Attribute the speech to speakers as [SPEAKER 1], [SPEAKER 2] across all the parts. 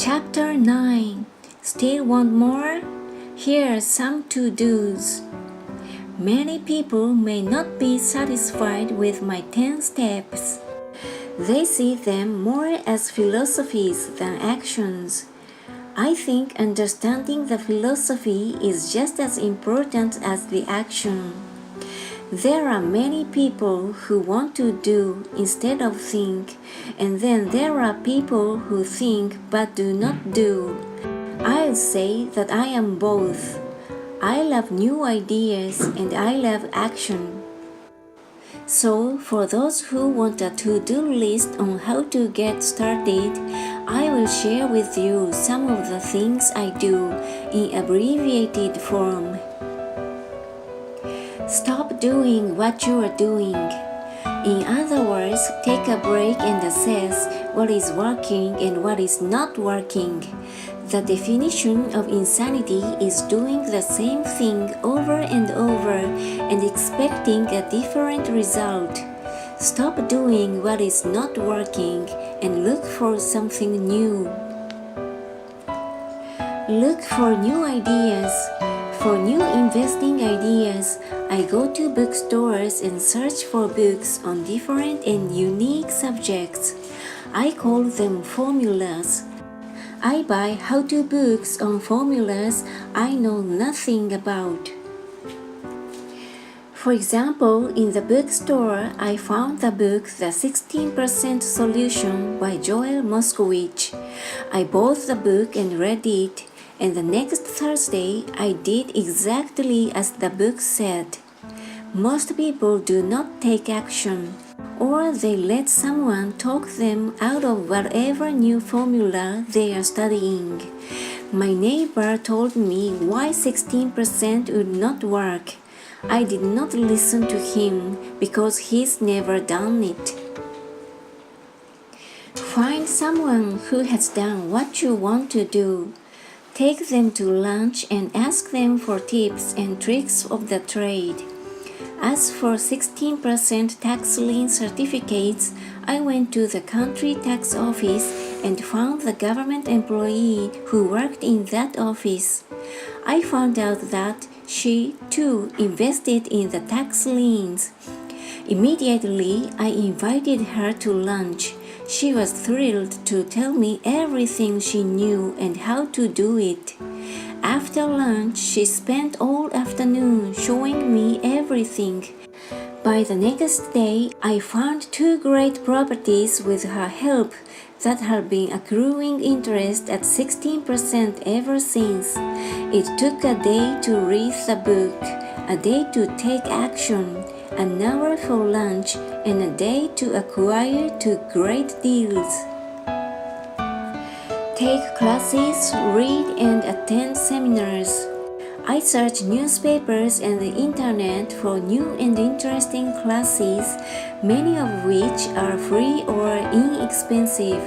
[SPEAKER 1] Chapter 9. Still want more? Here are some to-dos. Many people may not be satisfied with my 10 steps. They see them more as philosophies than actions. I think understanding the philosophy is just as important as the action. There are many people who want to do instead of think, and then there are people who think but do not do. I'll say that I am both. I love new ideas and I love action. So, for those who want a to-do list on how to get started, I will share with you some of the things I do in abbreviated form. Stop doing what you are doing. In other words, take a break and assess what is working and what is not working. The definition of insanity is doing the same thing over and over and expecting a different result. Stop doing what is not working and look for something new. Look for new ideas. For new investing ideas, I go to bookstores and search for books on different and unique subjects. I call them formulas. I buy how-to books on formulas I know nothing about. For example, in the bookstore, I found the book The 16% Solution by Joel Moskowitz. I bought the book and read it, and the next Thursday, I did exactly as the book said. Most people do not take action, or they let someone talk them out of whatever new formula they are studying. My neighbor told me why 16% would not work. I did not listen to him because he's never done it. Find someone who has done what you want to do. Take them to lunch and ask them for tips and tricks of the trade. As for 16% tax lien certificates, I went to the country tax office and found the government employee who worked in that office. I found out that she, too, invested in the tax liens. Immediately, I invited her to lunch. She was thrilled to tell me everything she knew and how to do it. After lunch, she spent all afternoon showing me everything. By the next day, I found 2 great properties with her help that had been accruing interest at 16% ever since. It took a day to read the book, a day to take action, an hour for lunch, and a day to acquire 2 great deals. Take classes, read and attend seminars. I search newspapers and the internet for new and interesting classes, many of which are free or inexpensive.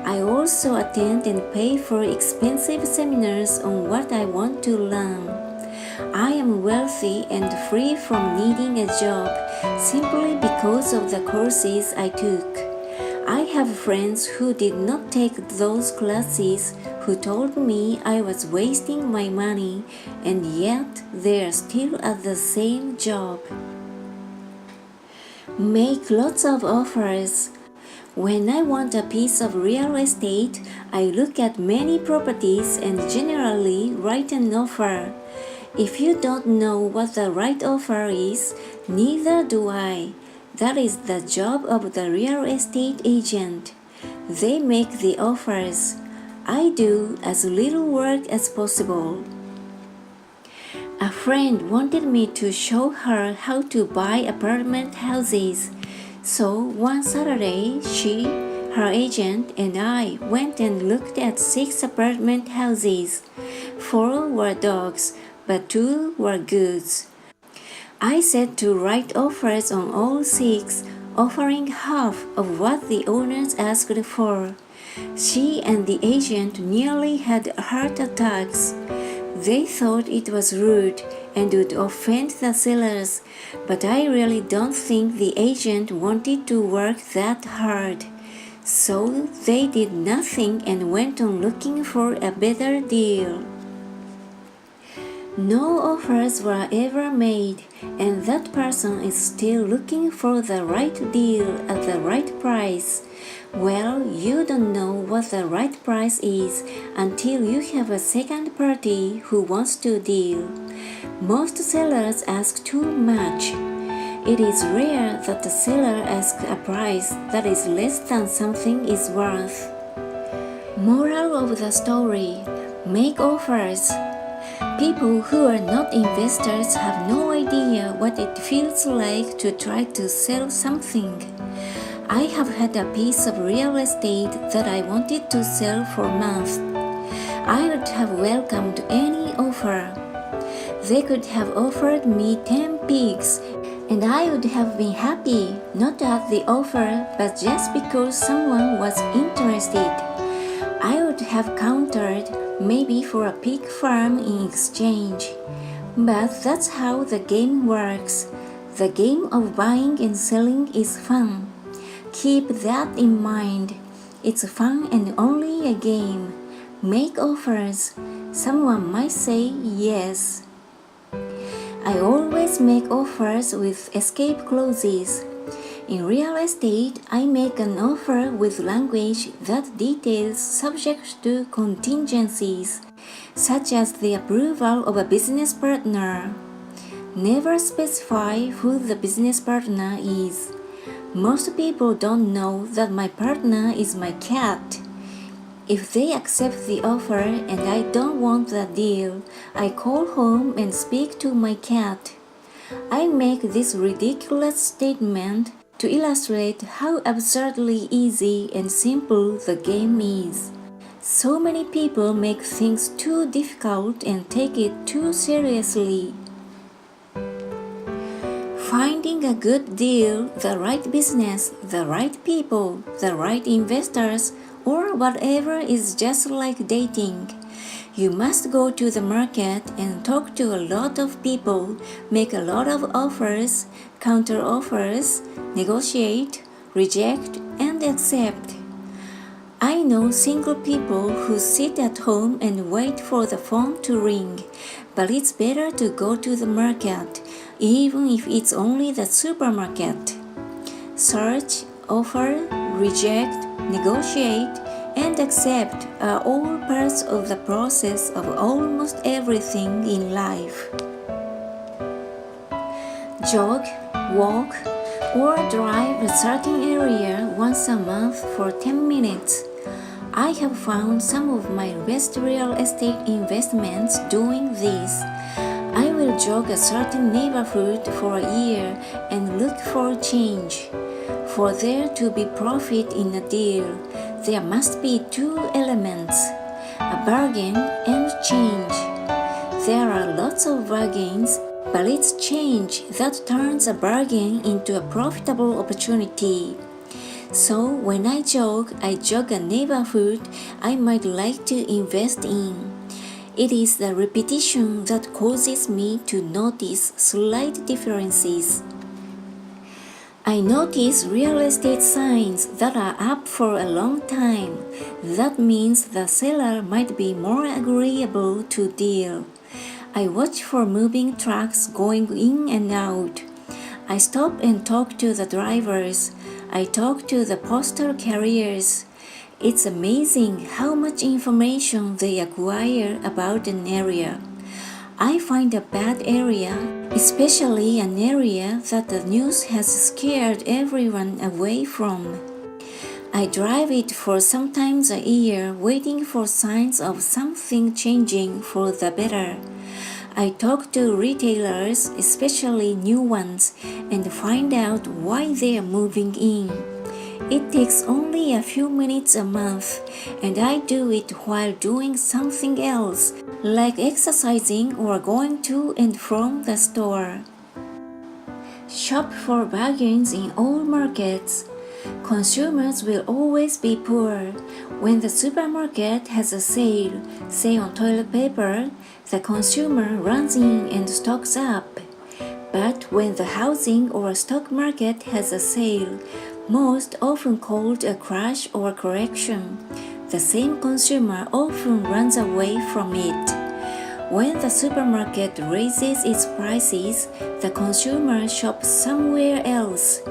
[SPEAKER 1] I also attend and pay for expensive seminars on what I want to learn. I am wealthy and free from needing a job simply because of the courses I took. I have friends who did not take those classes who told me I was wasting my money, and yet they are still at the same job. Make lots of offers. When I want a piece of real estate, I look at many properties and generally write an offer. If you don't know what the right offer is, neither do I. That is the job of the real estate agent. They make the offers. I do as little work as possible. A friend wanted me to show her how to buy apartment houses. So one Saturday, she, her agent, and I went and looked at 6 apartment houses. 4 were dogs, but 2 were goods. I said to write offers on all 6, offering half of what the owners asked for. She and the agent nearly had heart attacks. They thought it was rude and would offend the sellers, but I really don't think the agent wanted to work that hard. So they did nothing and went on looking for a better deal. No offers were ever made, and that person is still looking for the right deal at the right price. Well, you don't know what the right price is until you have a second party who wants to deal. Most sellers ask too much. It is rare that the seller asks a price that is less than something is worth. Moral of the story: make offers. People who are not investors have no idea what it feels like to try to sell something. I have had a piece of real estate that I wanted to sell for months. I would have welcomed any offer. They could have offered me 10 pigs, and I would have been happy, not at the offer, but just because someone was interested. I would have countered, maybe for a pig farm in exchange. But that's how the game works. The game of buying and selling is fun. Keep that in mind. It's fun and only a game. Make offers. Someone might say yes. I always make offers with escape clauses. In real estate, I make an offer with language that details subject to contingencies, such as the approval of a business partner. Never specify who the business partner is. Most people don't know that my partner is my cat. If they accept the offer and I don't want the deal, I call home and speak to my cat. I make this ridiculous statement to illustrate how absurdly easy and simple the game is. So many people make things too difficult and take it too seriously. Finding a good deal, the right business, the right people, the right investors, or whatever is just like dating. You must go to the market and talk to a lot of people, make a lot of offers, counter offers, negotiate, reject, and accept. I know single people who sit at home and wait for the phone to ring, but it's better to go to the market, even if it's only the supermarket. Search, offer, reject, negotiate, and accept are all parts of the process of almost everything in life. Jog, walk, or drive a certain area once a month for 10 minutes. I have found some of my best real estate investments doing this. I will jog a certain neighborhood for a year and look for change. For there to be profit in a deal, there must be two elements, a bargain and change. There are lots of bargains, but it's change that turns a bargain into a profitable opportunity. So when I jog a neighborhood I might like to invest in. It is the repetition that causes me to notice slight differences. I notice real estate signs that are up for a long time. That means the seller might be more agreeable to deal. I watch for moving trucks going in and out. I stop and talk to the drivers. I talk to the postal carriers. It's amazing how much information they acquire about an area. I find a bad area, especially an area that the news has scared everyone away from. I drive it for sometimes a year, waiting for signs of something changing for the better. I talk to retailers, especially new ones, and find out why they are moving in. It takes only a few minutes a month, and I do it while doing something else, like exercising or going to and from the store. Shop for bargains in all markets. Consumers will always be poor. When the supermarket has a sale, say on toilet paper, the consumer runs in and stocks up. But when the housing or stock market has a sale, most often called a crash or correction, the same consumer often runs away from it. When the supermarket raises its prices, the consumer shops somewhere else.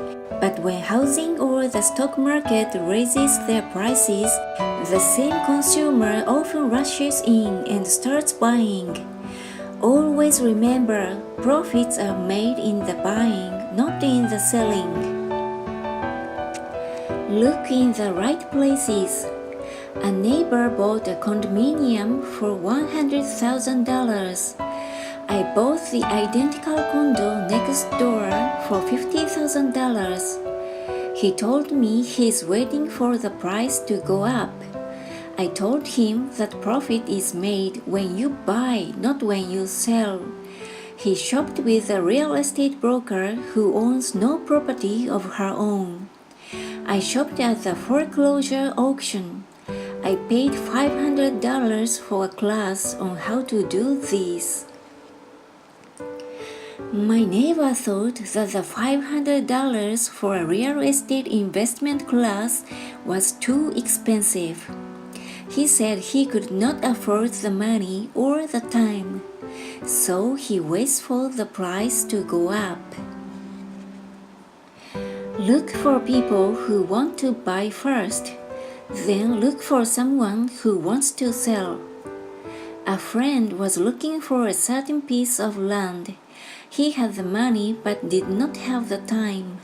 [SPEAKER 1] But when housing or the stock market raises their prices, the same consumer often rushes in and starts buying. Always remember, profits are made in the buying, not in the selling. Look in the right places. A neighbor bought a condominium for $100,000. I bought the identical condo next door for $50,000. He told me he's waiting for the price to go up. I told him that profit is made when you buy, not when you sell. He shopped with a real estate broker who owns no property of her own. I shopped at the foreclosure auction. I paid $500 for a class on how to do this. My neighbor thought that the $500 for a real estate investment class was too expensive. He said he could not afford the money or the time, so he waits for the price to go up. Look for people who want to buy first. Then look for someone who wants to sell. A friend was looking for a certain piece of land. He had the money but did not have the time.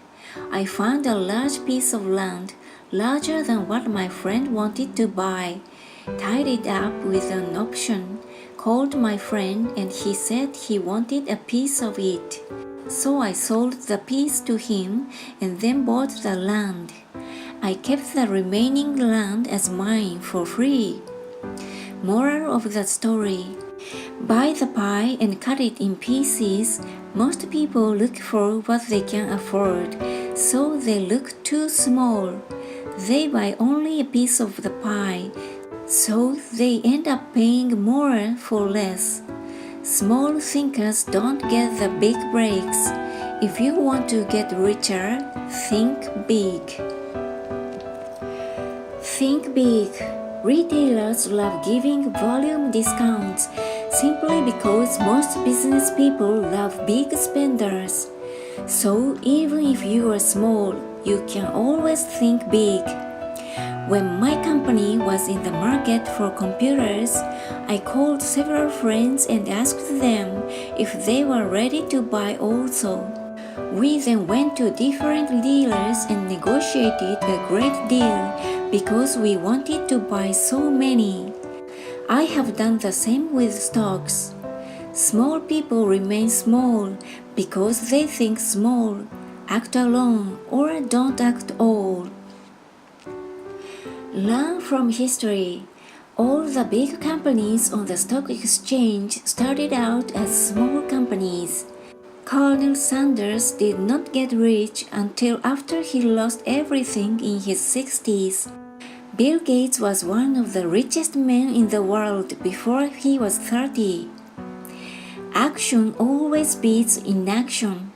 [SPEAKER 1] I found a large piece of land, larger than what my friend wanted to buy, tied it up with an option, called my friend, and he said he wanted a piece of it. So I sold the piece to him and then bought the land. I kept the remaining land as mine for free. Moral of the story: buy the pie and cut it in pieces. Most people look for what they can afford, so they look too small. They buy only a piece of the pie, so they end up paying more for less. Small thinkers don't get the big breaks. If you want to get richer, think big. Think big. Retailers love giving volume discounts simply because most business people love big spenders. So even if you are small, you can always think big. When my company was in the market for computers, I called several friends and asked them if they were ready to buy also. We then went to different dealers and negotiated a great deal because we wanted to buy so many. I have done the same with stocks. Small people remain small because they think small, act alone, or don't act all. Learn from history. All the big companies on the stock exchange started out as small companies. Colonel Sanders did not get rich until after he lost everything in his 60s. Bill Gates was one of the richest men in the world before he was 30. Action always beats inaction.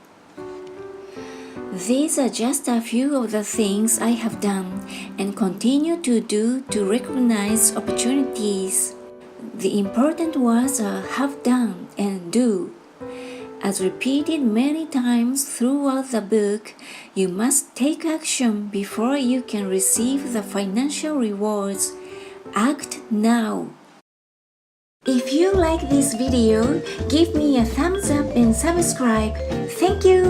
[SPEAKER 1] These are just a few of the things I have done and continue to do to recognize opportunities. The important words are have done and do. As repeated many times throughout the book, you must take action before you can receive the financial rewards. Act now. If you like this video, give me a thumbs up and subscribe. Thank you.